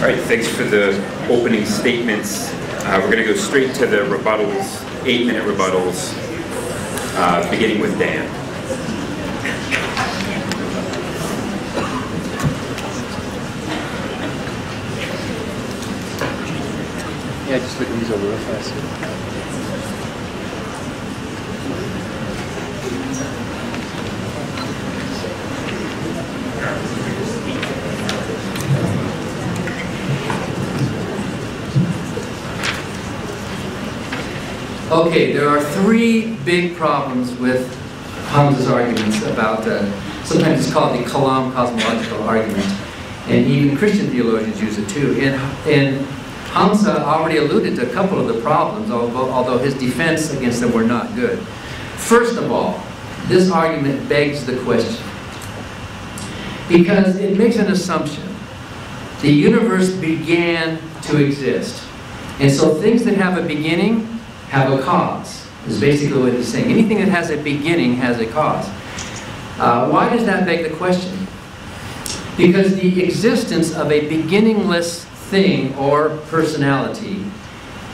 All right, thanks for the opening statements. We're going to go straight to the rebuttals, 8-minute rebuttals, beginning with Dan. Yeah, just look at these over real fast. Okay, there are three big problems with Hamza's arguments about, sometimes it's called the Kalam cosmological argument, and even Christian theologians use it too. And Hamza already alluded to a couple of the problems, although his defense against them were not good. First of all, this argument begs the question, because it makes an assumption. The universe began to exist, and so things that have a beginning have a cause, is basically what he's saying. Anything that has a beginning has a cause. Why does that beg the question? Because the existence of a beginningless thing or personality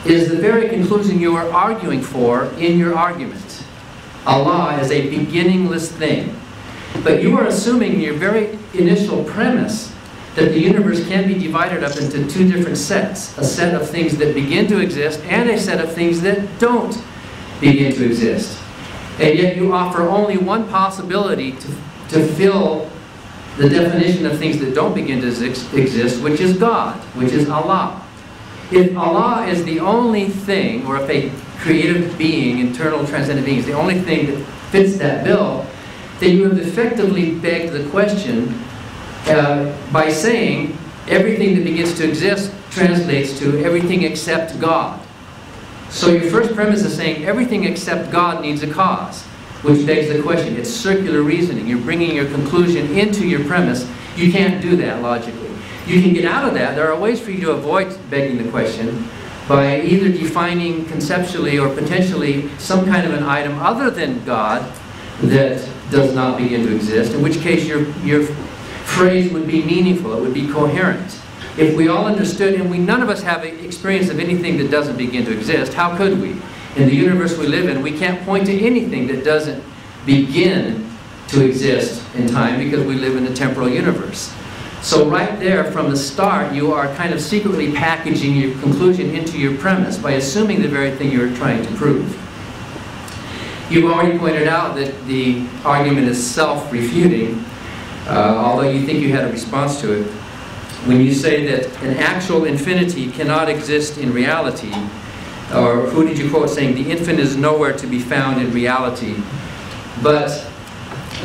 is the very conclusion you are arguing for in your argument. Allah is a beginningless thing. But you are assuming in your very initial premise that the universe can be divided up into two different sets. A set of things that begin to exist and a set of things that don't begin to exist. And yet you offer only one possibility to fill the definition of things that don't begin to exist, which is God, which is Allah. If Allah is the only thing, or if a creative being, internal transcendent being, is the only thing that fits that bill, then you have effectively begged the question by saying everything that begins to exist translates to everything except God. So your first premise is saying everything except God needs a cause, which begs the question. It's circular reasoning. You're bringing your conclusion into your premise. You can't do that logically. You can get out of that. There are ways for you to avoid begging the question by either defining conceptually or potentially some kind of an item other than God that does not begin to exist, in which case your phrase would be meaningful, it would be coherent. If we all understood, and none of us have experience of anything that doesn't begin to exist, how could we? In the universe we live in, we can't point to anything that doesn't begin to exist in time because we live in a temporal universe. So right there from the start, you are kind of secretly packaging your conclusion into your premise by assuming the very thing you're trying to prove. You've already pointed out that the argument is self-refuting, although you think you had a response to it. When you say that an actual infinity cannot exist in reality, or who did you quote saying, the infinite is nowhere to be found in reality, but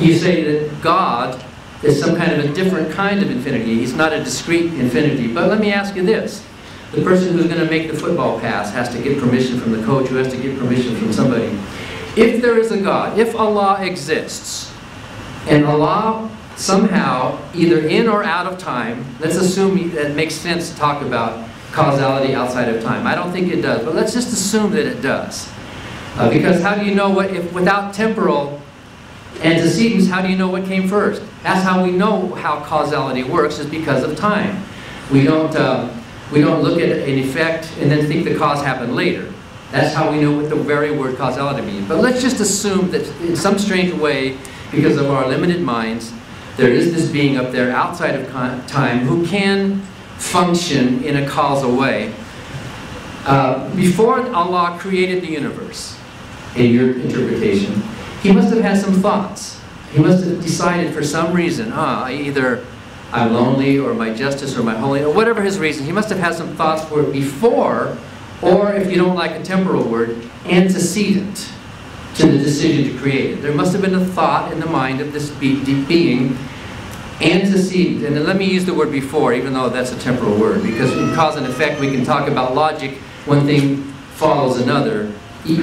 you say that God is some kind of a different kind of infinity. He's not a discrete infinity. But let me ask you this. The person who's going to make the football pass has to get permission from the coach, who has to get permission from somebody. If there is a God, if Allah exists, and Allah somehow, either in or out of time, let's assume that it makes sense to talk about causality outside of time. I don't think it does, but let's just assume that it does. Because how do you know what, if without temporal antecedents, how do you know what came first? That's how we know how causality works, is because of time. We don't look at an effect and then think the cause happened later. That's how we know what the very word causality means. But let's just assume that in some strange way, because of our limited minds, there is this being up there outside of time who can function in a causal way. Before Allah created the universe, in your interpretation, He must have had some thoughts. He must have decided for some reason, either I'm lonely, or my justice, or my holiness, or whatever His reason. He must have had some thoughts for it before, or if you don't like a temporal word, antecedent to the decision to create it. There must have been a thought in the mind of this being, antecedent. And then let me use the word before, even though that's a temporal word, because in cause and effect we can talk about logic. One thing follows another,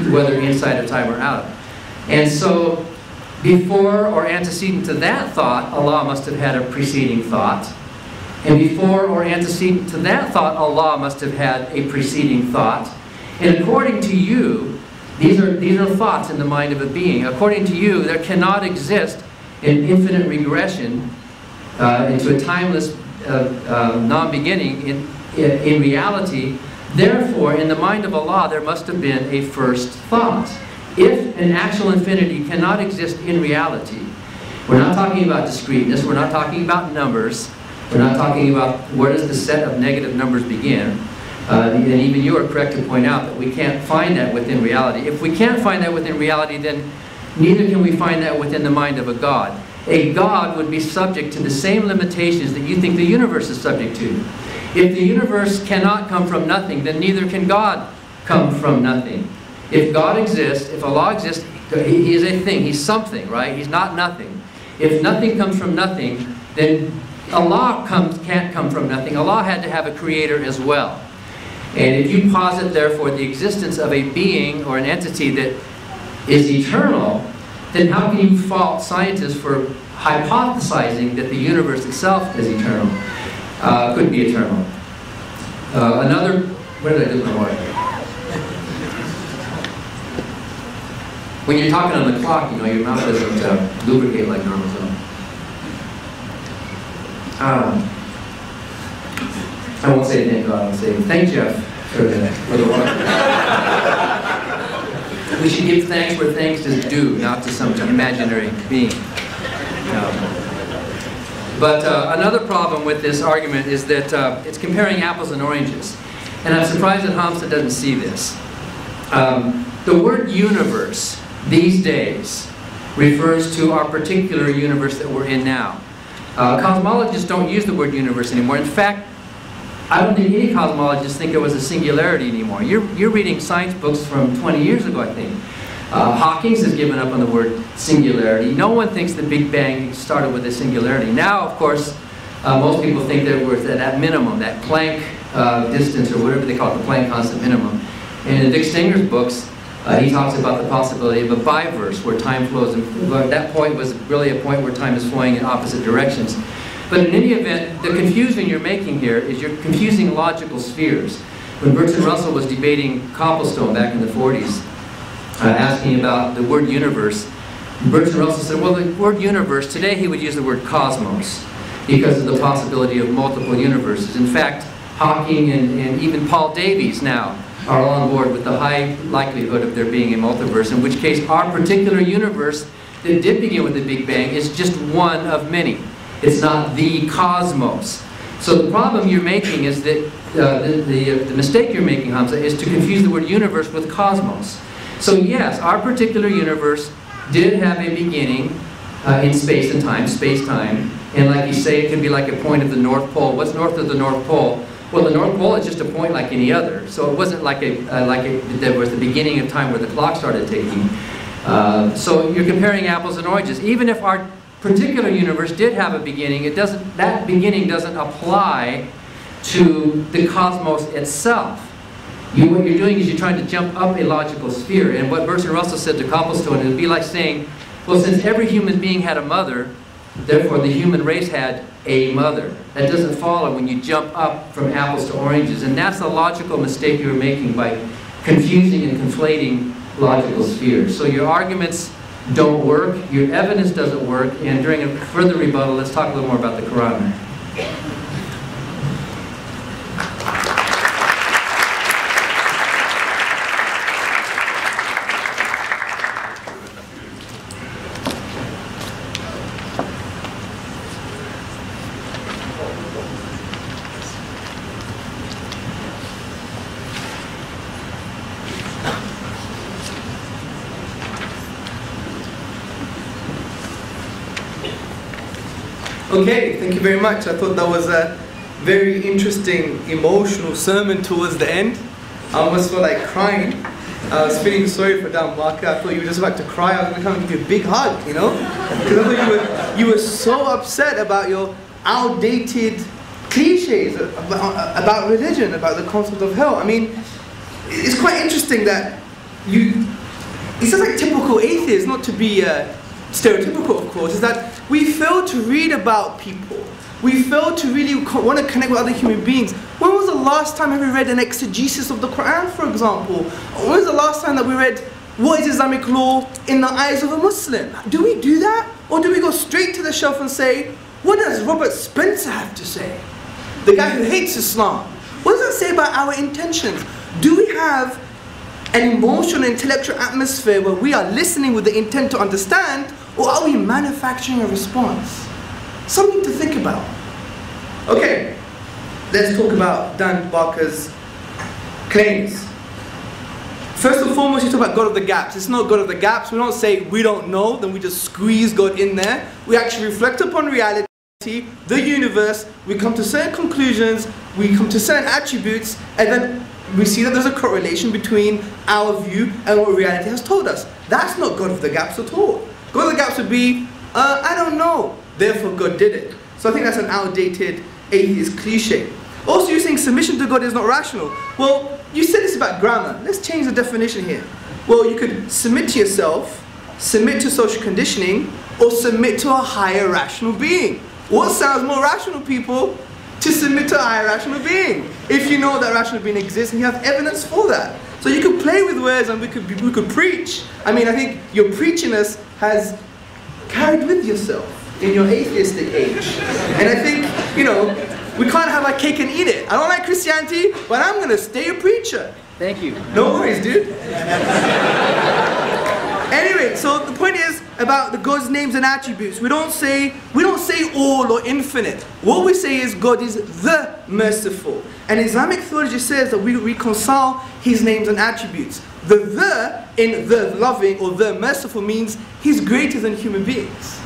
whether inside of time or out. And so before or antecedent to that thought, Allah must have had a preceding thought. And before or antecedent to that thought, Allah must have had a preceding thought. And according to you, these are thoughts in the mind of a being. According to you, there cannot exist an infinite regression into a timeless non-beginning in reality. Therefore, in the mind of Allah, there must have been a first thought. If an actual infinity cannot exist in reality, we're not talking about discreteness, we're not talking about numbers, we're not talking about where does the set of negative numbers begin. And even you are correct to point out that we can't find that within reality. If we can't find that within reality, then neither can we find that within the mind of a God. A God would be subject to the same limitations that you think the universe is subject to. If the universe cannot come from nothing, then neither can God come from nothing. If God exists, if Allah exists, He is a thing, He's something, right? He's not nothing. If nothing comes from nothing, then Allah can't come from nothing. Allah had to have a creator as well. And if you posit, therefore, the existence of a being or an entity that is eternal, then how can you fault scientists for hypothesizing that the universe itself is eternal? Could be eternal. Where did I do my water? When you're talking on the clock, you know, your mouth doesn't lubricate like normal. So. I won't say thank God, I'll say thank Jeff for the water. We should give thanks where thanks is due, not to some imaginary being. But another problem with this argument is that it's comparing apples and oranges. And I'm surprised that Hamza doesn't see this. The word universe these days refers to our particular universe that we're in now. Cosmologists don't use the word universe anymore. In fact, I don't think any cosmologists think it was a singularity anymore. You're reading science books from 20 years ago, I think. Hawkins has given up on the word singularity. No one thinks the Big Bang started with a singularity. Now, of course, most people think that we're at that minimum, that Planck distance, or whatever they call it, the Planck constant minimum. And in Dick Stenger's books, he talks about the possibility of a biverse, where time flows. And that point was really a point where time is flowing in opposite directions. But in any event, the confusion you're making here is you're confusing logical spheres. When Bertrand Russell was debating Copplestone back in the 40s, asking about the word universe, Bertrand Russell said, well, the word universe, today he would use the word cosmos because of the possibility of multiple universes. In fact, Hawking and even Paul Davies now are all on board with the high likelihood of there being a multiverse, in which case our particular universe that did begin with the Big Bang is just one of many. It's not the cosmos. So the problem you're making is that the mistake you're making, Hamza, is to confuse the word universe with cosmos. So yes, our particular universe did have a beginning in space and time, space-time. And like you say, it could be like a point of the North Pole. What's north of the North Pole? Well, the North Pole is just a point like any other. So it wasn't like there was the beginning of time where the clock started ticking. So you're comparing apples and oranges. Even if our particular universe did have a beginning, that beginning doesn't apply to the cosmos itself. What you're doing is you're trying to jump up a logical sphere. And what Bertrand Russell said to Copplestone, it would be like saying, well, since every human being had a mother, therefore the human race had a mother. That doesn't follow when you jump up from apples to oranges. And that's the logical mistake you're making by confusing and conflating logical spheres. So your arguments don't work, your evidence doesn't work, and during a further rebuttal, let's talk a little more about the Quran. Okay, thank you very much. I thought that was a very interesting, emotional sermon towards the end. I almost felt like crying. I was feeling sorry for Dan Barker. I thought you were just about to cry. I was going to come and give you a big hug, you know? Because I thought you were so upset about your outdated cliches about religion, about the concept of hell. I mean, it's quite interesting that it's just like typical atheists, not to be stereotypical, of course, is that we fail to read about people. We fail to really want to connect with other human beings. When was the last time have we read an exegesis of the Quran, for example? When was the last time that we read what is Islamic law in the eyes of a Muslim? Do we do that? Or do we go straight to the shelf and say, what does Robert Spencer have to say? the guy who hates Islam. What does that say about our intentions? Do we have an emotional, intellectual atmosphere where we are listening with the intent to understand, or are we manufacturing a response? Something to think about. Okay, let's talk about Dan Barker's claims. First and foremost, you talk about God of the gaps. It's not God of the gaps. We don't say we don't know, then we just squeeze God in there. We actually reflect upon reality, the universe, we come to certain conclusions, we come to certain attributes, and then we see that there's a correlation between our view and what reality has told us. That's not God of the gaps at all. God of the gaps would be, I don't know, therefore God did it. So I think that's an outdated atheist cliche. Also, you're saying submission to God is not rational. Well, you said this about grammar. Let's change the definition here. Well, you could submit to yourself, submit to social conditioning, or submit to a higher rational being. What sounds more rational, people? To submit to a higher rational being. If you know that rational being exists and you have evidence for that. So you could play with words and we could preach. I mean, I think your preachiness has carried with yourself in your atheistic age. And I think, you know, we can't have our cake and eat it. I don't like Christianity, but I'm going to stay a preacher. Thank you. No worries, dude. Anyway, so the point is about the God's names and attributes. We don't say all or infinite. What we say is God is the merciful. And Islamic theology says that we reconcile His names and attributes. The in the loving or the merciful means He's greater than human beings.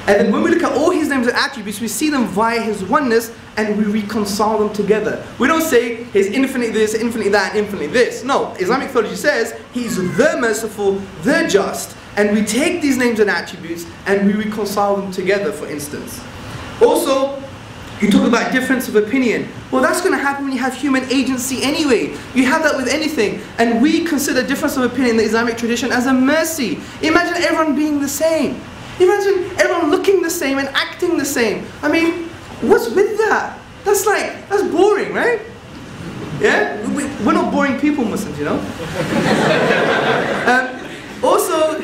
And then when we look at all His names and attributes, we see them via His oneness and we reconcile them together. We don't say He's infinite this, infinite that, infinite this. No, Islamic theology says He's the merciful, the just, and we take these names and attributes and we reconcile them together, for instance. Also, you talk about difference of opinion. Well, that's going to happen when you have human agency anyway. You have that with anything. And we consider difference of opinion in the Islamic tradition as a mercy. Imagine everyone being the same. Imagine everyone looking the same and acting the same. I mean, what's with that? That's boring, right? Yeah? We're not boring people, Muslims, you know? Also,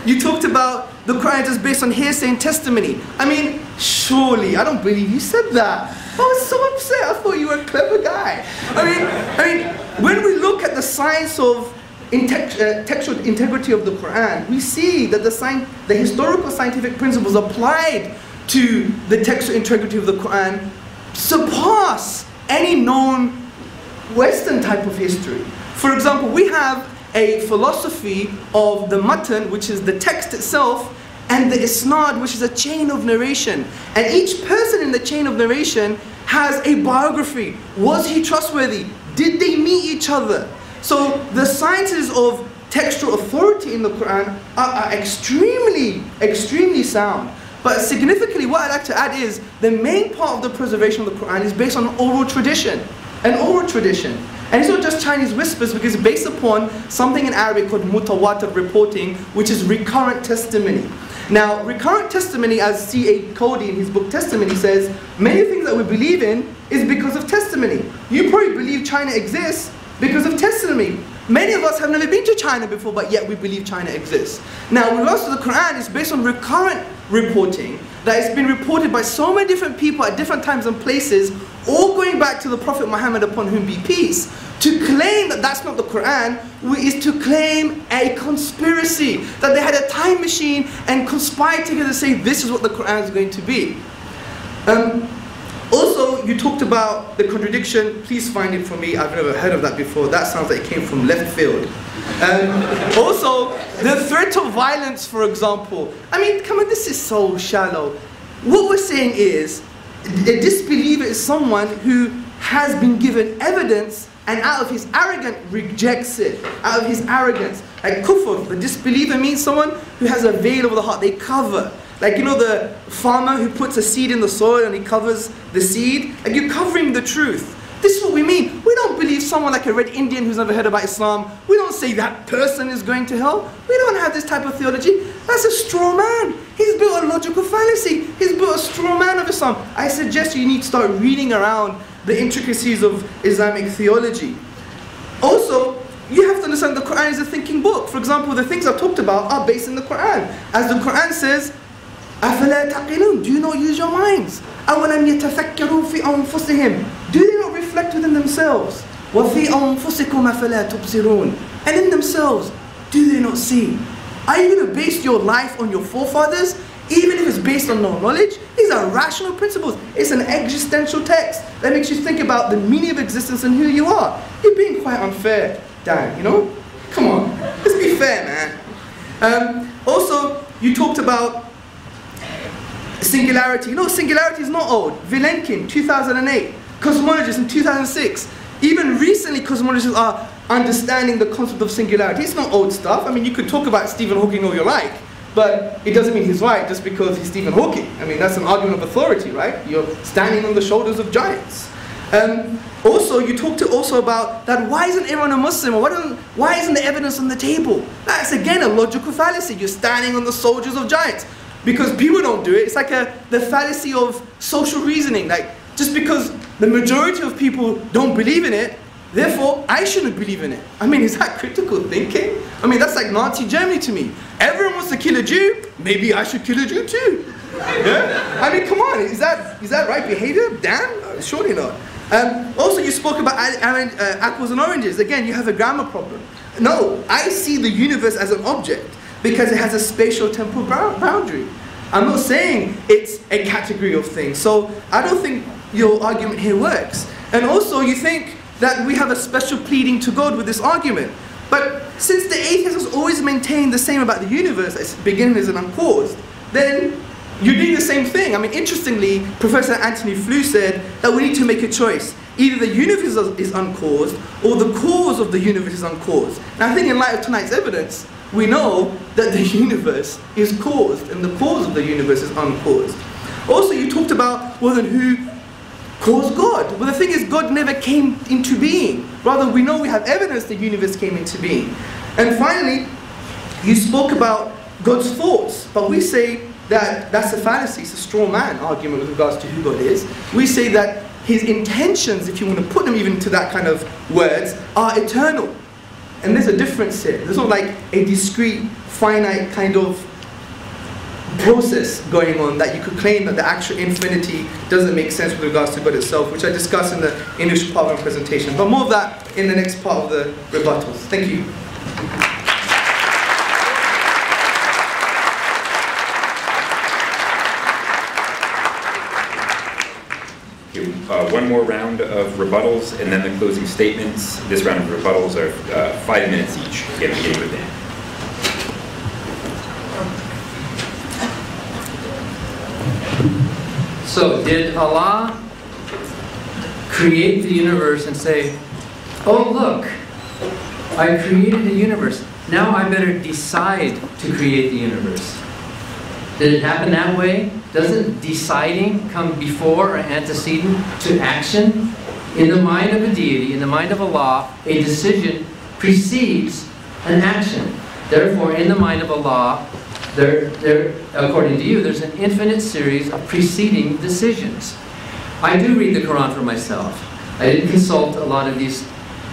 you talked about the Quran is based on hearsay and testimony. I mean, surely, I don't believe you said that. I was so upset. I thought you were a clever guy. I mean, when we look at the science of textual integrity of the Quran, we see that the historical scientific principles applied to the textual integrity of the Quran surpass any known Western type of history. For example, we have a philosophy of the matan, which is the text itself, and the isnad, which is a chain of narration. And each person in the chain of narration has a biography. Was he trustworthy? Did they meet each other? So the sciences of textual authority in the Quran are extremely, extremely sound. But significantly, what I'd like to add is the main part of the preservation of the Quran is based on oral tradition. An oral tradition. And it's not just Chinese whispers, because it's based upon something in Arabic called mutawatir reporting, which is recurrent testimony. Now, recurrent testimony, as C.A. Cody in his book Testimony says, many things that we believe in is because of testimony. You probably believe China exists because of testimony. Many of us have never been to China before, but yet we believe China exists. Now, with regards to the Quran, it's based on recurrent reporting, that it's been reported by so many different people at different times and places, all going back to the Prophet Muhammad, upon whom be peace. To claim that that's not the Quran is to claim a conspiracy, that they had a time machine and conspired together to say this is what the Quran is going to be. Also, you talked about the contradiction. Please find it for me. I've never heard of that before. That sounds like it came from left field. Also, the threat of violence, for example. I mean, come on, this is so shallow. What we're saying is, a disbeliever is someone who has been given evidence and out of his arrogance rejects it. Out of his arrogance. Like kufr, the disbeliever means someone who has a veil over the heart. They cover. Like, you know, the farmer who puts a seed in the soil and he covers the seed. Like, you're covering the truth. This is what we mean. We don't believe someone like a red Indian who's never heard about Islam. We don't say that person is going to hell. We don't have this type of theology. That's a straw man. He's built a logical fallacy. He's built a straw man of Islam. I suggest you need to start reading around the intricacies of Islamic theology. Also, you have to understand the Quran is a thinking book. For example, the things I've talked about are based in the Quran. As the Quran says, أَفَلَا تَعْقِلُونَ? Do you not use your minds? أَوَلَمْ يَتَفَكَّرُوا فِي أَنفُسِهِمْ? Do they not reflect within themselves? وَفِي أَنفُسِكُمْ أَفَلَا تُبْصِرُونَ? And in themselves, do they not see? Are you going to base your life on your forefathers? Even if it's based on no knowledge? These are rational principles. It's an existential text that makes you think about the meaning of existence and who you are. You're being quite unfair, Dan, you know? Come on, let's be fair, man. Also, you talked about singularity. You know, singularity is not old. Vilenkin, 2008. Cosmologists in 2006. Even recently, cosmologists are understanding the concept of singularity. It's not old stuff. I mean, you could talk about Stephen Hawking all you like, but it doesn't mean he's right just because he's Stephen Hawking. I mean, that's an argument of authority, right? You're standing on the shoulders of giants. Also, you talked also about that why isn't everyone a Muslim? Or why isn't the evidence on the table? That's again a logical fallacy. You're standing on the shoulders of giants. Because people don't do it. It's like the fallacy of social reasoning. Like, just because the majority of people don't believe in it, therefore I shouldn't believe in it. I mean, is that critical thinking? I mean, that's like Nazi Germany to me. Everyone wants to kill a Jew, maybe I should kill a Jew too. Yeah? I mean, come on, is that right behavior? Dan? Surely not. Also, you spoke about apples and oranges. Again, you have a grammar problem. No, I see the universe as an object because it has a spatial-temporal boundary. I'm not saying it's a category of things. So I don't think your argument here works. And also, you think that we have a special pleading to God with this argument. But since the atheist has always maintained the same about the universe, as beginning and uncaused, then you're doing the same thing. I mean, interestingly, Professor Anthony Flew said that we need to make a choice. Either the universe is uncaused, or the cause of the universe is uncaused. And I think in light of tonight's evidence, we know that the universe is caused, and the cause of the universe is uncaused. Also, you talked about, well, then who caused God? Well, the thing is, God never came into being. Rather, we know we have evidence the universe came into being. And finally, you spoke about God's thoughts, but we say that that's a fallacy, it's a straw man argument with regards to who God is. We say that his intentions, if you want to put them even into that kind of words, are eternal. And there's a difference here. There's not like a discrete, finite kind of process going on that you could claim that the actual infinity doesn't make sense with regards to God itself, which I discussed in the initial part of my presentation. But more of that in the next part of the rebuttals. Thank you. One more round of rebuttals and then the closing statements. This round of rebuttals are 5 minutes each. Again, beginning with Dan. So, did Allah create the universe and say, oh look, I created the universe, now I better decide to create the universe? Did it happen that way? Doesn't deciding come before or antecedent to action? In the mind of a deity, in the mind of Allah, a decision precedes an action. Therefore, in the mind of Allah, according to you, there's an infinite series of preceding decisions. I do read the Quran for myself. I didn't consult a lot of these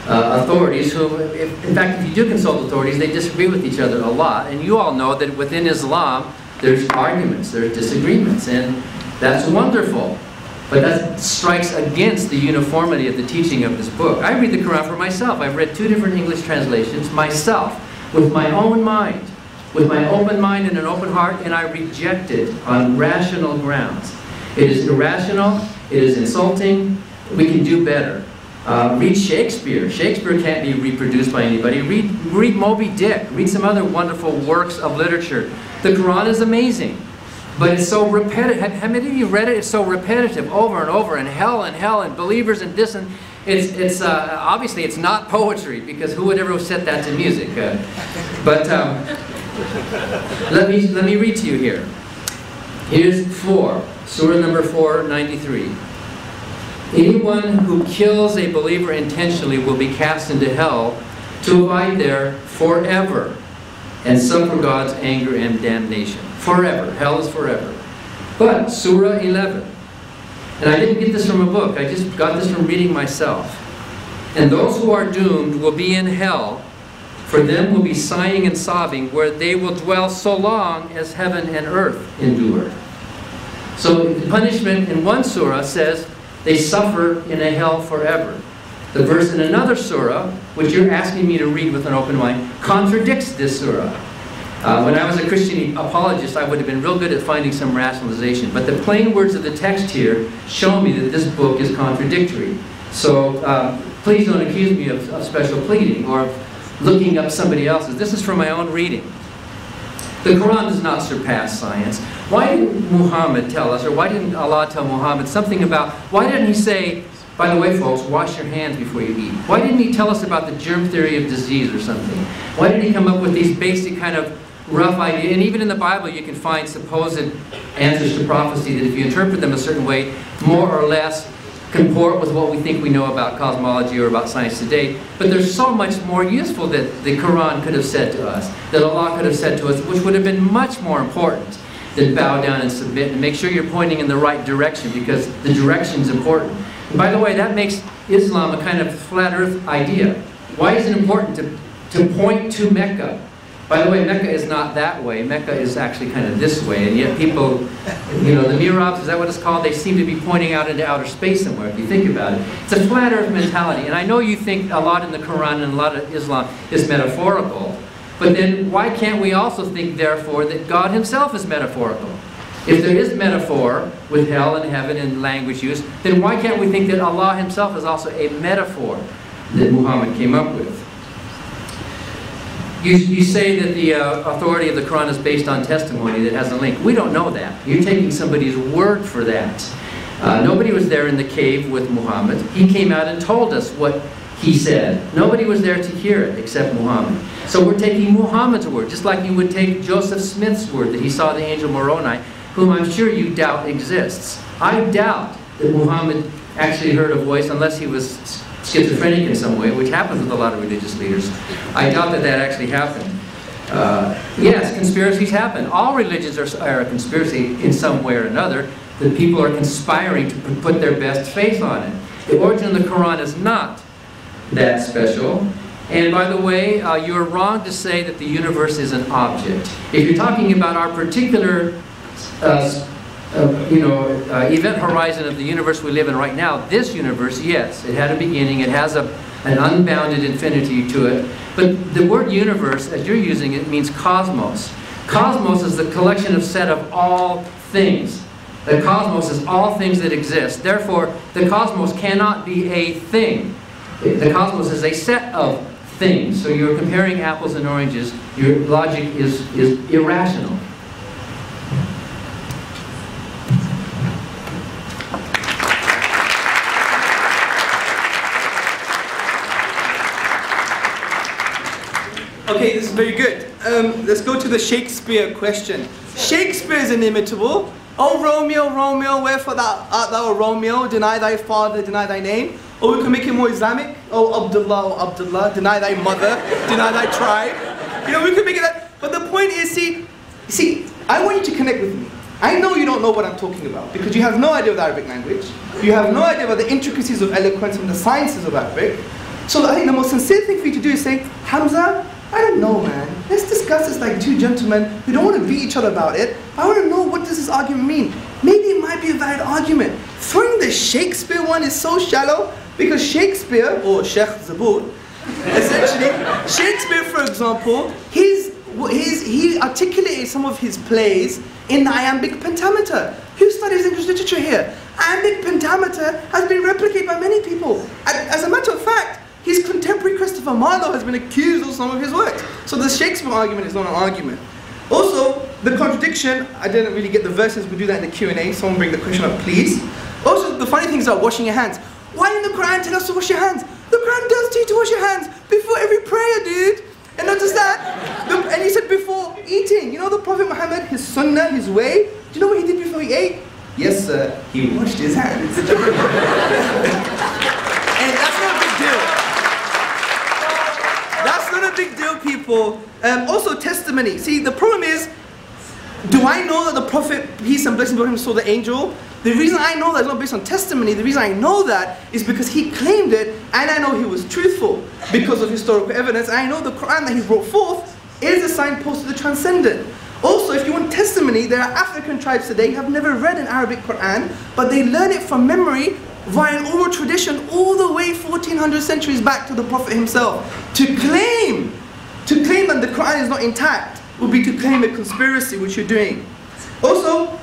authorities who, in fact, if you do consult authorities, they disagree with each other a lot. And you all know that within Islam, there's arguments, there's disagreements, and that's wonderful. But that strikes against the uniformity of the teaching of this book. I read the Quran for myself. I've read 2 different English translations myself, with my own mind, with my open mind and an open heart, and I reject it on rational grounds. It is irrational, it is insulting, we can do better. Read Shakespeare. Shakespeare can't be reproduced by anybody. Read Moby Dick. Read some other wonderful works of literature. The Quran is amazing, but it's so repetitive. How many of you read it? It's so repetitive, over and over, and hell and believers and this, and it's obviously it's not poetry, because who would ever set that to music? But let me read to you here. Here's 4, Surah number 493. Anyone who kills a believer intentionally will be cast into hell to abide there forever and suffer God's anger and damnation. Forever. Hell is forever. But Surah 11, and I didn't get this from a book, I just got this from reading myself. And those who are doomed will be in hell For them will be sighing and sobbing, where they will dwell so long as heaven and earth endure. So the punishment in one surah says they suffer in a hell forever. The verse in another surah, which you're asking me to read with an open mind, contradicts this surah. When I was a Christian apologist, I would have been real good at finding some rationalization. But the plain words of the text here show me that this book is contradictory. So please don't accuse me of special pleading or of looking up somebody else's. This is from my own reading. The Quran does not surpass science. Why didn't Muhammad tell us, or why didn't Allah tell Muhammad something about, why didn't he say, by the way folks, wash your hands before you eat? Why didn't he tell us about the germ theory of disease or something? Why didn't he come up with these basic kind of rough ideas? And even in the Bible you can find supposed answers to prophecy that if you interpret them a certain way, more or less comport with what we think we know about cosmology or about science today. But there's so much more useful that the Quran could have said to us, that Allah could have said to us, which would have been much more important than bow down and submit and make sure you're pointing in the right direction, because the direction's important. And by the way, that makes Islam a kind of flat earth idea. Why is it important to point to Mecca? By the way, Mecca is not that way. Mecca is actually kind of this way, and yet people, you know, the mihrabs, is that what it's called? They seem to be pointing out into outer space somewhere, if you think about it. It's a flat earth mentality, and I know you think a lot in the Quran and a lot of Islam is metaphorical, but then why can't we also think, therefore, that God himself is metaphorical? If there is metaphor with hell and heaven and language use, then why can't we think that Allah himself is also a metaphor that Muhammad came up with? You say that the authority of the Quran is based on testimony that has a link. We don't know that. You're taking somebody's word for that. Nobody was there in the cave with Muhammad. He came out and told us what he said. Nobody was there to hear it except Muhammad. So we're taking Muhammad's word, just like you would take Joseph Smith's word that he saw the angel Moroni, whom I'm sure you doubt exists. I doubt that Muhammad actually heard a voice unless he was schizophrenic in some way, which happens with a lot of religious leaders. I doubt that that actually happened. Yes, conspiracies happen. All religions are a conspiracy in some way or another. The people are conspiring to put their best faith on it. The origin of the Quran is not that special. And by the way, you're wrong to say that the universe is an object. If you're talking about our particular event horizon of the universe we live in right now, this universe, yes, it had a beginning, it has an unbounded infinity to it. But the word universe, as you're using it, means cosmos. Cosmos is the collection of set of all things. The cosmos is all things that exist. Therefore, the cosmos cannot be a thing. The cosmos is a set of things. So you're comparing apples and oranges. Your logic is irrational. Okay, this is very good. Let's go to the Shakespeare question. Shakespeare is inimitable. Oh Romeo, Romeo, wherefore art thou a Romeo? Deny thy father, deny thy name. Or we can make it more Islamic. Oh Abdullah, deny thy mother, deny thy tribe. You know, we can make it that. But the point is, see, I want you to connect with me. I know you don't know what I'm talking about because you have no idea of the Arabic language. You have no idea about the intricacies of eloquence and the sciences of Arabic. So I think the most sincere thing for you to do is say, Hamza, I don't know, man. Let's discuss this like two gentlemen. We don't want to beat each other about it. I want to know, what does this argument mean? Maybe it might be a valid argument. Throwing the Shakespeare one is so shallow because Shakespeare, or Sheikh Zabur, essentially, Shakespeare, for example, he articulated some of his plays in the iambic pentameter. Who studies English literature here? Iambic pentameter has been replicated by many people. As a matter of fact, his contemporary Christopher Marlowe has been accused of some of his works. So the Shakespeare argument is not an argument. Also, the contradiction, I didn't really get the verses, we'll do that in the Q&A. Someone bring the question up, please. Also, the funny thing is about washing your hands. Why didn't the Quran tell us to wash your hands? The Quran does tell you to wash your hands before every prayer, dude. And not just that, and he said before eating. You know the Prophet Muhammad, his sunnah, his way? Do you know what he did before he ate? Yes, sir, he washed his hands. And that's not a big deal. That's not a big deal, people. Also, testimony. See, the problem is, do I know that the Prophet, peace and blessings upon him, saw the angel? The reason I know that is not based on testimony. The reason I know that is because he claimed it, and I know he was truthful because of historical evidence. And I know the Quran that he brought forth is a signpost to the transcendent. Also, if you want testimony, there are African tribes today who have never read an Arabic Quran, but they learn it from memory via an oral tradition all the way 1400 centuries back to the Prophet himself. To claim that the Quran is not intact would be to claim a conspiracy, which you're doing. Also,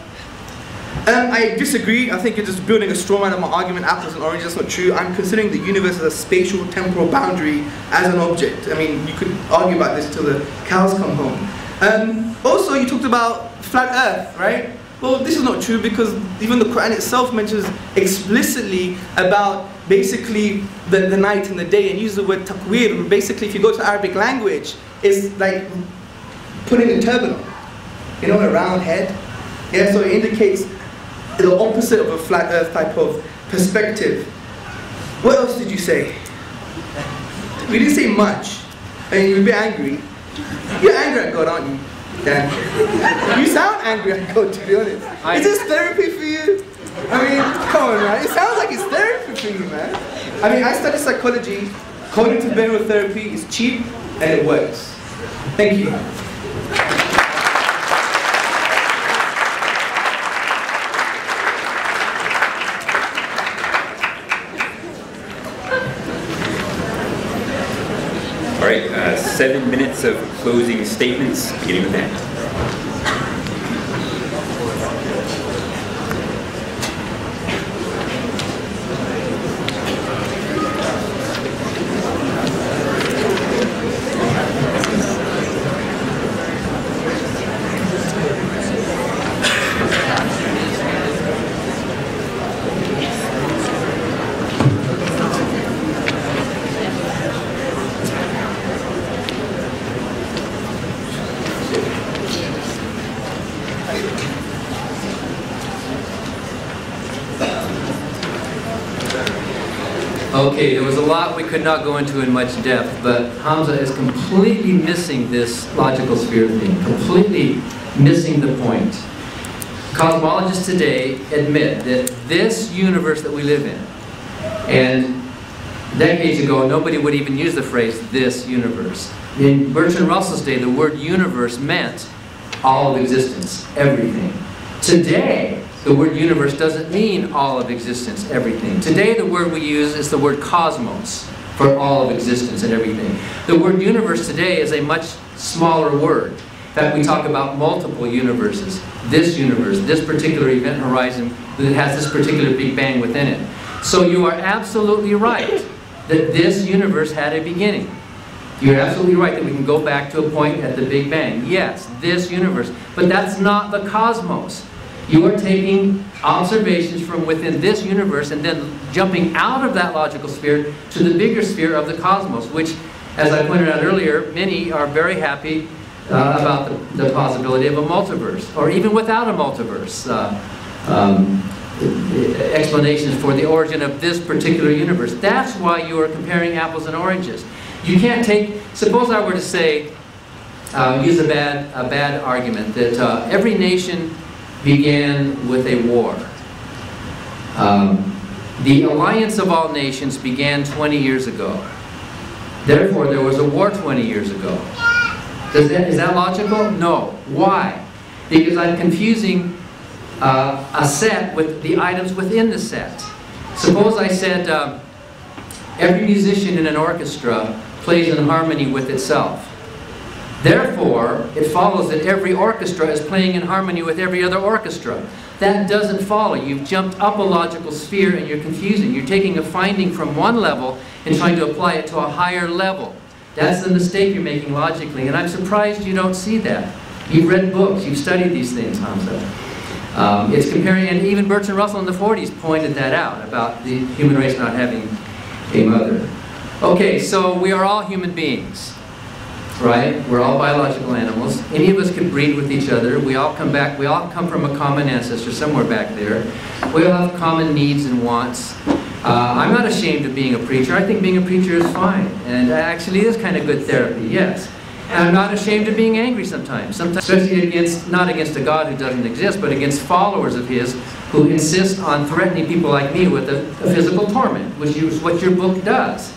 I disagree. I think you're just building a straw man of my argument, apples and oranges. That's not true. I'm considering the universe as a spatial temporal boundary as an object. I mean, you could argue about this till the cows come home. Also, you talked about flat earth, right? Well, this is not true because even the Quran itself mentions explicitly about basically the night and the day, and uses the word taqweer. Basically, if you go to Arabic language, it's like putting a turban on, you know, a round head. Yeah, so it indicates the opposite of a flat earth type of perspective. What else did you say? We didn't say much. I mean, you're a bit angry. You're angry at God, aren't you? Yeah. You sound angry at God, to be honest. Is this therapy for you? I mean, come on, man. It sounds like it's therapy for you, man. I mean, I study psychology. Cognitive behavioral therapy is cheap and it works. Thank you. All right, 7 minutes of closing statements, beginning with that. Okay, there was a lot we could not go into in much depth, but Hamza is completely missing this logical sphere thing, completely missing the point. Cosmologists today admit that this universe that we live in, and decades ago nobody would even use the phrase this universe. In Bertrand Russell's day, the word universe meant all of existence, everything. Today, the word universe doesn't mean all of existence, everything. Today the word we use is the word cosmos for all of existence and everything. The word universe today is a much smaller word. In fact, we talk about multiple universes. This universe, this particular event horizon that has this particular Big Bang within it. So you are absolutely right that this universe had a beginning. You're absolutely right that we can go back to a point at the Big Bang. Yes, this universe. But that's not the cosmos. You are taking observations from within this universe and then jumping out of that logical sphere to the bigger sphere of the cosmos, which, as I pointed out earlier, many are very happy about the possibility of a multiverse, or even without a multiverse. Explanations for the origin of this particular universe. That's why you are comparing apples and oranges. You can't take, suppose I were to say, use a bad argument, that every nation began with a war. The alliance of all nations began 20 years ago. Therefore, there was a war 20 years ago. Is that logical? No. Why? Because I'm confusing a set with the items within the set. Suppose I said every musician in an orchestra plays in harmony with itself. Therefore, it follows that every orchestra is playing in harmony with every other orchestra. That doesn't follow. You've jumped up a logical sphere and you're confusing. You're taking a finding from one level and trying to apply it to a higher level. That's the mistake you're making logically, and I'm surprised you don't see that. You've read books, you've studied these things, Hamza. It's comparing, and even Bertrand Russell in the 40s pointed that out, about the human race not having a mother. Okay, so we are all human beings. Right? We're all biological animals. Any of us could breed with each other. We all come from a common ancestor somewhere back there. We all have common needs and wants. I'm not ashamed of being a preacher. I think being a preacher is fine. And actually is kind of good therapy, yes. And I'm not ashamed of being angry sometimes. Especially not against a God who doesn't exist, but against followers of His who insist on threatening people like me with a physical torment, which is what your book does.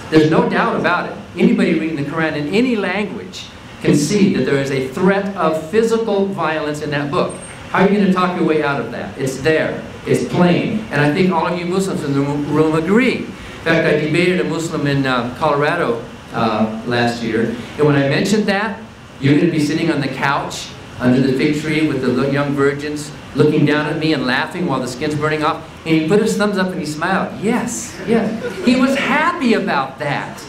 There's no doubt about it. Anybody reading the Quran in any language can see that there is a threat of physical violence in that book. How are you going to talk your way out of that? It's there. It's plain. And I think all of you Muslims in the room agree. In fact, I debated a Muslim in Colorado last year, and when I mentioned that, you're going to be sitting on the couch under the fig tree with the young virgins, looking down at me and laughing while the skin's burning off. And he put his thumbs up and he smiled. Yes, yes. He was happy about that.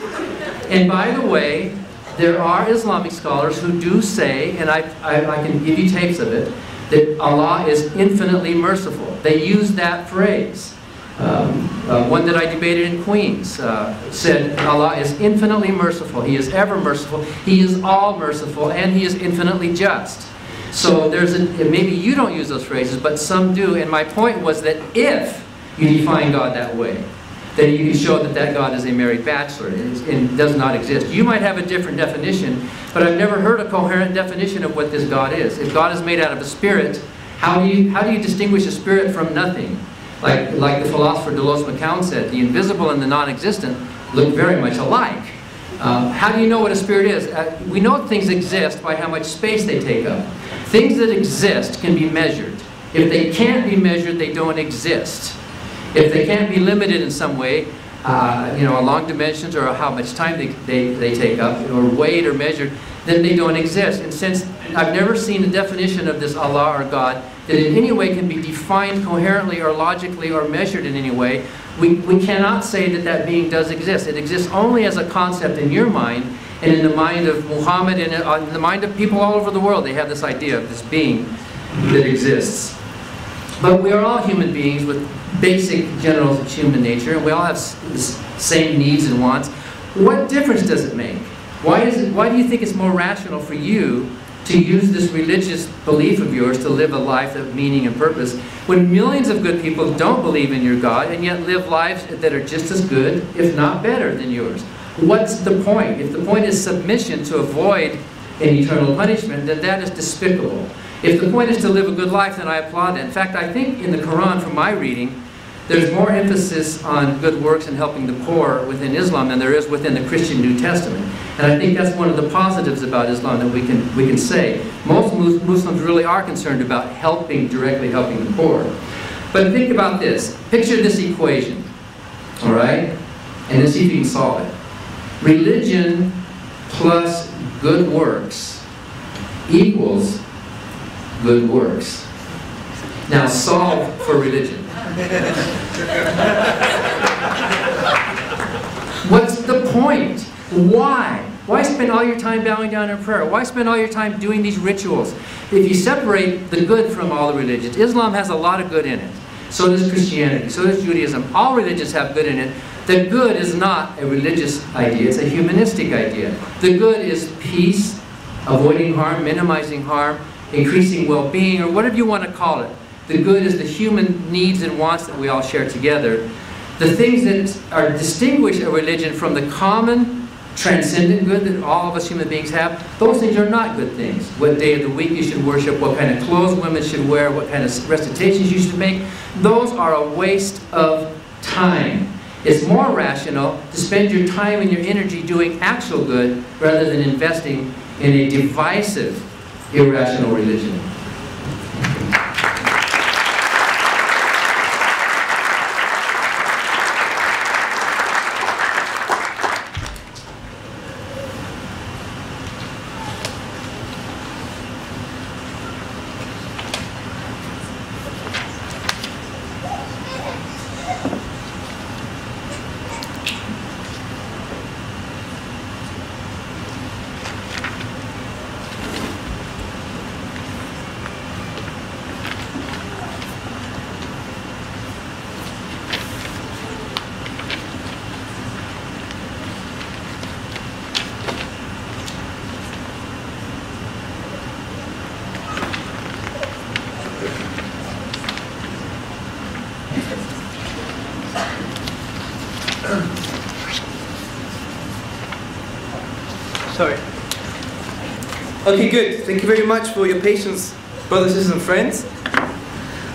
And by the way, there are Islamic scholars who do say, and I can give you tapes of it, that Allah is infinitely merciful. They use that phrase. One that I debated in Queens said Allah is infinitely merciful. He is ever merciful. He is all merciful, and He is infinitely just. So maybe you don't use those phrases, but some do. And my point was that if you define God that way, then you can show that that God is a married bachelor and does not exist. You might have a different definition, but I've never heard a coherent definition of what this God is. If God is made out of a spirit, how do you distinguish a spirit from nothing? Like the philosopher Delos McCown said, the invisible and the non-existent look very much alike. How do you know what a spirit is? We know things exist by how much space they take up. Things that exist can be measured. If they can't be measured, they don't exist. If they can't be limited in some way, along dimensions or how much time they take up, or weighed or measured, then they don't exist. And since I've never seen a definition of this Allah or God that in any way can be defined coherently or logically or measured in any way, we cannot say that that being does exist. It exists only as a concept in your mind and in the mind of Muhammad and in the mind of people all over the world. They have this idea of this being that exists. But we are all human beings with basic general human nature, and we all have the same needs and wants. What difference does it make? Why do you think it's more rational for you to use this religious belief of yours to live a life of meaning and purpose when millions of good people don't believe in your God and yet live lives that are just as good, if not better, than yours? What's the point? If the point is submission to avoid an eternal punishment, then that is despicable. If the point is to live a good life, then I applaud that. In fact, I think in the Quran, from my reading, there's more emphasis on good works and helping the poor within Islam than there is within the Christian New Testament. And I think that's one of the positives about Islam that we can say. Most Muslims really are concerned about directly helping the poor. But think about this. Picture this equation, all right? And then see if you can solve it. Religion plus good works equals good works. Now solve for religion. What's the point? Why? Why spend all your time bowing down in prayer? Why spend all your time doing these rituals? If you separate the good from all the religions, Islam has a lot of good in it. So does Christianity, so does Judaism. All religions have good in it. The good is not a religious idea, it's a humanistic idea. The good is peace, avoiding harm, minimizing harm, increasing well-being, or whatever you want to call it. The good is the human needs and wants that we all share together. The things that distinguish a religion from the common, transcendent good that all of us human beings have, those things are not good things. What day of the week you should worship, what kind of clothes women should wear, what kind of recitations you should make, those are a waste of time. It's more rational to spend your time and your energy doing actual good rather than investing in a divisive, irrational religion. Sorry. Okay, good. Thank you very much for your patience, brothers, sisters, and friends.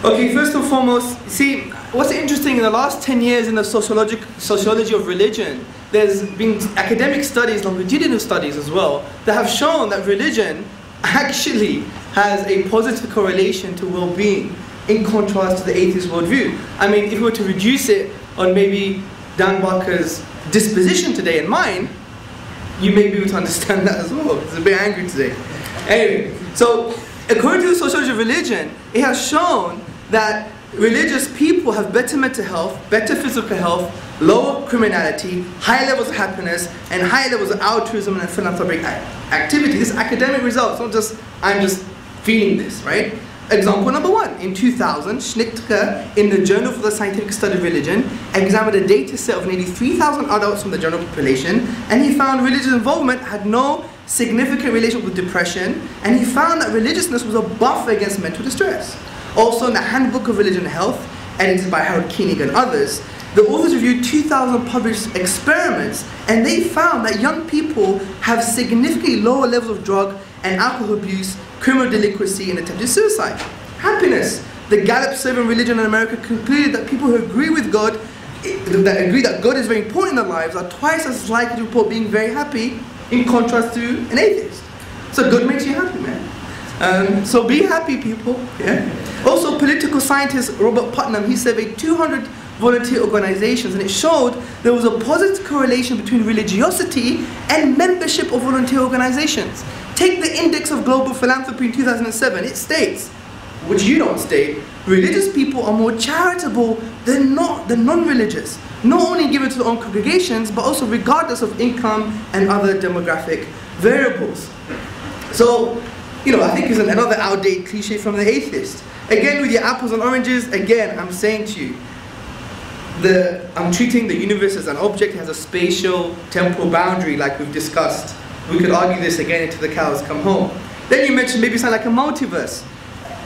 Okay, first and foremost, see, what's interesting in the last 10 years in the sociology of religion, there's been academic studies, longitudinal studies as well, that have shown that religion actually has a positive correlation to well-being in contrast to the atheist worldview. I mean, if we were to reduce it on maybe Dan Barker's disposition today and mine, you may be able to understand that as well. He's a bit angry today. Anyway, so according to the sociology of religion, it has shown that religious people have better mental health, better physical health, lower criminality, high levels of happiness, and high levels of altruism and philanthropic activity. This is academic results, not just I'm just feeling this, right? Example number one, in 2000, Schnittke, in the Journal for the Scientific Study of Religion, examined a data set of nearly 3,000 adults from the general population, and he found religious involvement had no significant relation with depression, and he found that religiousness was a buffer against mental distress. Also, in the Handbook of Religion and Health, edited by Harold Koenig and others, the authors reviewed 2,000 published experiments, and they found that young people have significantly lower levels of drug and alcohol abuse, criminal delinquency, and attempted suicide. Happiness. The Gallup survey on religion in America concluded that people who agree with God, that agree that God is very important in their lives, are twice as likely to report being very happy in contrast to an atheist. So God makes you happy, man. So be happy, people. Yeah. Also, political scientist Robert Putnam, he surveyed 200 volunteer organizations, and it showed there was a positive correlation between religiosity and membership of volunteer organizations. Take the Index of Global Philanthropy in 2007. It states, which you don't state, religious people are more charitable than non-religious, not only given to their own congregations, but also regardless of income and other demographic variables. So, you know, I think it's another outdated cliche from the atheist. Again, with your apples and oranges, again, I'm saying to you, I'm treating the universe as an object, it has a spatial, temporal boundary like we've discussed. We could argue this again until the cows come home. Then you mentioned maybe something like a multiverse.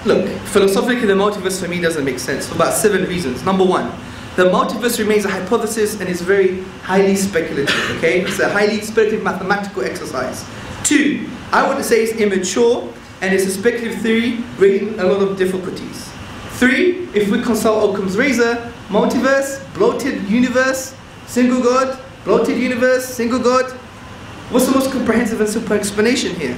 Look, philosophically the multiverse for me doesn't make sense for about 7 reasons. Number one, the multiverse remains a hypothesis and is very highly speculative, okay? It's a highly speculative mathematical exercise. 2, I would say it's immature and it's a speculative theory raising a lot of difficulties. 3, if we consult Occam's razor, multiverse, bloated universe, single God, bloated universe, single God. What's the most comprehensive and simple explanation here?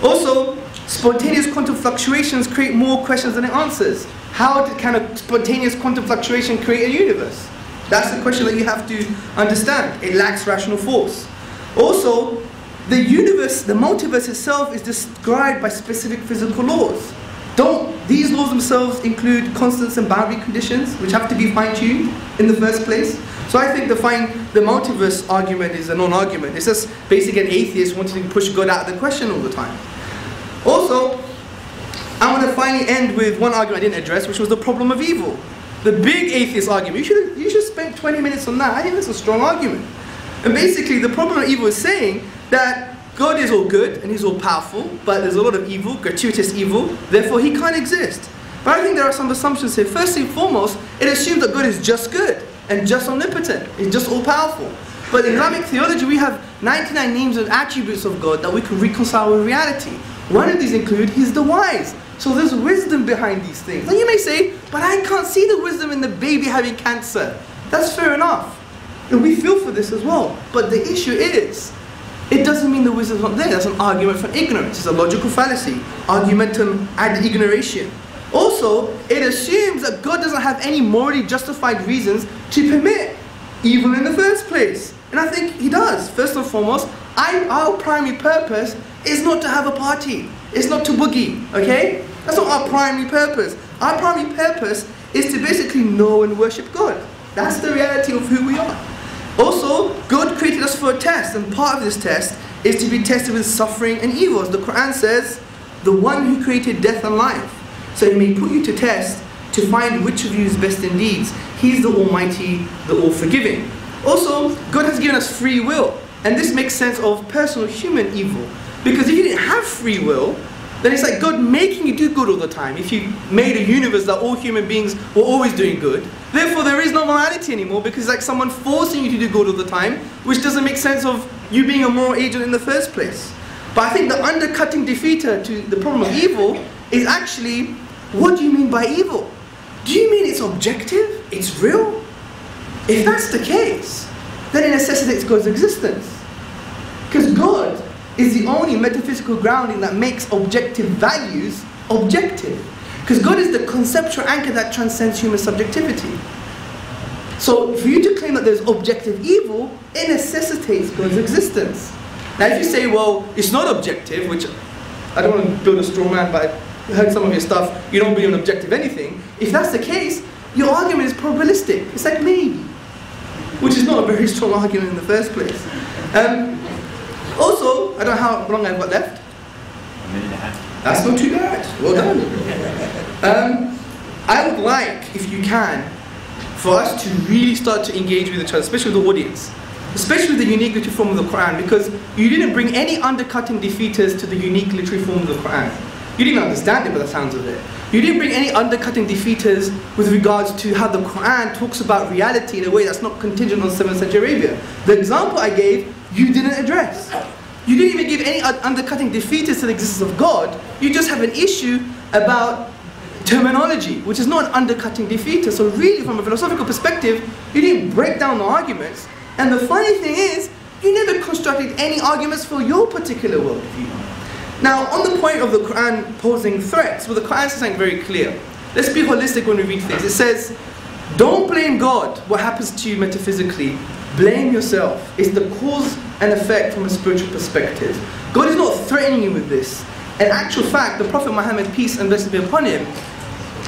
Also, spontaneous quantum fluctuations create more questions than it answers. How can a spontaneous quantum fluctuation create a universe? That's the question that you have to understand. It lacks rational force. Also, the universe, the multiverse itself is described by specific physical laws. These laws themselves include constants and boundary conditions, which have to be fine-tuned in the first place. So I think the multiverse argument is a non-argument. It's just basically an atheist wanting to push God out of the question all the time. Also, I want to finally end with one argument I didn't address, which was the problem of evil. The big atheist argument. You should spend 20 minutes on that. I think that's a strong argument. And basically, the problem of evil is saying that God is all good and He's all powerful, but there's a lot of evil, gratuitous evil, therefore He can't exist. But I think there are some assumptions here. First and foremost, it assumes that God is just good and just omnipotent. He's just all powerful. But in Islamic theology, we have 99 names and attributes of God that we can reconcile with reality. One of these include He's the wise. So there's wisdom behind these things. Now you may say, but I can't see the wisdom in the baby having cancer. That's fair enough. And we feel for this as well. But the issue is, it doesn't mean the wisdom's not there. That's an argument from ignorance. It's a logical fallacy. Argumentum ad ignoration. Also, it assumes that God doesn't have any morally justified reasons to permit evil in the first place. And I think He does. First and foremost, our primary purpose is not to have a party. It's not to boogie, okay? That's not our primary purpose. Our primary purpose is to basically know and worship God. That's the reality of who we are. Also, God created us for a test, and part of this test is to be tested with suffering and evil. As the Quran says, the one who created death and life. So He may put you to test to find which of you is best in deeds. He's the Almighty, the All-Forgiving. Also, God has given us free will, and this makes sense of personal human evil. Because if you didn't have free will, then it's like God making you do good all the time. If you made a universe that all human beings were always doing good, therefore there is no morality anymore, because it's like someone forcing you to do good all the time, which doesn't make sense of you being a moral agent in the first place. But I think the undercutting defeater to the problem of evil is actually, what do you mean by evil? it's objective? It's real? If that's the case, then it necessitates God's existence. Because God is the only metaphysical grounding that makes objective values objective. Because God is the conceptual anchor that transcends human subjectivity. So for you to claim that there's objective evil, it necessitates God's existence. Now if you say, well, it's not objective, which I don't want to build a straw man, but I heard some of your stuff, you don't believe in objective anything. If that's the case, your argument is probabilistic. It's like maybe, which is not a very strong argument in the first place. Also, I don't know how long I've got left. A minute and a half. That's not too bad. Well done. I would like, if you can, for us to really start to engage with each other, especially with the audience, especially the unique literary form of the Quran, because you didn't bring any undercutting defeaters to the unique literary form of the Quran. You didn't understand it by the sounds of it. You didn't bring any undercutting defeaters with regards to how the Quran talks about reality in a way that's not contingent on 7th century Arabia. The example I gave, you didn't address. You didn't even give any undercutting defeaters to the existence of God. You just have an issue about terminology, which is not an undercutting defeater. So really, from a philosophical perspective, you didn't break down the arguments. And the funny thing is, you never constructed any arguments for your particular worldview. Now, on the point of the Quran posing threats, well, the Quran says something very clear. Let's be holistic when we read things. It says, don't blame God what happens to you metaphysically. Blame yourself. It's the cause and effect from a spiritual perspective. God is not threatening you with this. In actual fact, the Prophet Muhammad, peace and blessings be upon him,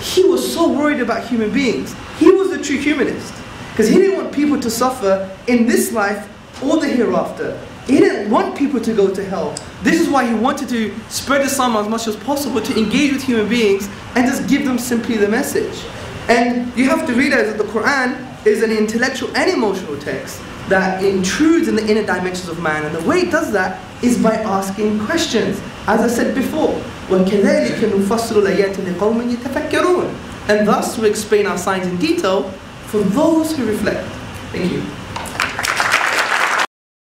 he was so worried about human beings. He was the true humanist. Because he didn't want people to suffer in this life or the hereafter. He didn't want people to go to hell. This is why he wanted to spread Islam as much as possible, to engage with human beings and just give them simply the message. And you have to realize that the Quran is an intellectual and emotional text that intrudes in the inner dimensions of man. And the way it does that is by asking questions. As I said before, وَكَذَلِكَ نُفَصِّلُ الْآيَاتِ لِقَوْمٍ يَتَفَكَّرُونَ. And thus we explain our signs in detail for those who reflect. Thank you.